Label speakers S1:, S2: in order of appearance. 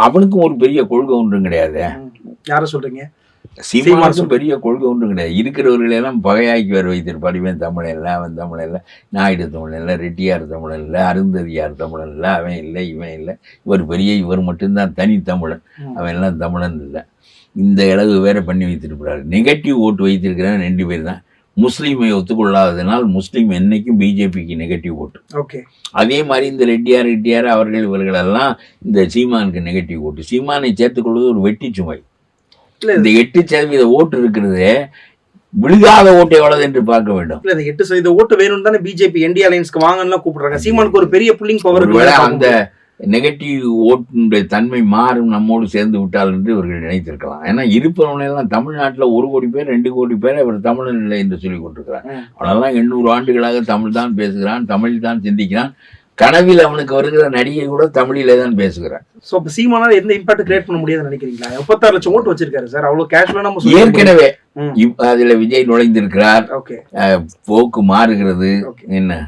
S1: அவனுக்கும் ஒரு பெரிய கொள்கை ஒன்றும் கிடையாது.
S2: யார சொல்றீங்க?
S1: சீமானுக்கும் பெரிய கொள்கை ஒன்றும் கிடையாது. இருக்கிறவர்களெல்லாம் பகையாக்கி வர வைத்திருப்பார். இவன் தமிழன் இல்லை, அவன் தமிழன் இல்லை, நாயுடு தமிழன் இல்லை, ரெட்டியார் தமிழன் இல்லை, அருந்ததியார் தமிழன் இல்லை, அவன் இல்லை, இவன் இல்லை, இவர் மட்டும்தான் தனி தமிழன், அவன் எல்லாம் தமிழன் இல்லை. இந்த அளவு வேற பண்ணி வைத்திருக்கிறார். நெகட்டிவ் ஓட்டு வைத்திருக்கிறான் 2 பேர் தான். முஸ்லீமை ஒத்துக்கொள்ளாததனால் முஸ்லீம் என்னைக்கும் பிஜேபிக்கு நெகட்டிவ் ஓட்டு.
S2: ஓகே. அதே
S1: மாதிரி இந்த ரெட்டியார் இவர்களெல்லாம் இந்த சீமானுக்கு நெகட்டிவ் ஓட்டு. சீமானை சேர்த்துக்கொள்வது ஒரு வெட்டி சுமை. இந்த 8% ஓட்டு இருக்கிறது விழுகாத ஓட்டு எவ்வளவு என்று பார்க்க வேண்டும்.
S2: இல்ல, இந்த 8% ஓட்டு வேணும் தானே பிஜேபி என்டி அலையன்ஸ்க்கு வாங்கலாம் கூப்பிடுறாங்க. சீமானுக்கு ஒரு பெரிய புல்லிங் பவர்.
S1: அந்த நெகட்டிவ் ஓட்டுடைய தன்மை மாறும், நம்மோடு சேர்ந்து விட்டால் என்று இவர்கள் நினைத்திருக்கலாம். ஏன்னா இருப்பவனெல்லாம் தமிழ்நாட்டில் 1 கோடி பேர் 2 கோடி பேர் அவர் தமிழன் இல்லை என்று சொல்லிக் கொண்டிருக்கிறான். அவனெல்லாம் 800 ஆண்டுகளாக தமிழ் தான் பேசுகிறான், தமிழ் தான் சிந்திக்கிறான். கனவில் அவனுக்கு வருகிற நடிகை கூட தமிழிலே தான் பேசுகிறான்.
S2: சோ அப்ப சீமானால எந்த இம்பாக்ட் கிரியேட் பண்ண முடியாதுன்னு நினைக்கிறீங்களா? 36 லட்சம் ஓட்டு வச்சிருக்காரு சார், அவ்வளவு கேஷுவலா நம்ம
S1: ஏற்கனவே அதுல விஜய் நுழைந்திருக்கிறார்.
S2: ஓகே.
S1: போக்கு மாறுகிறது. என்ன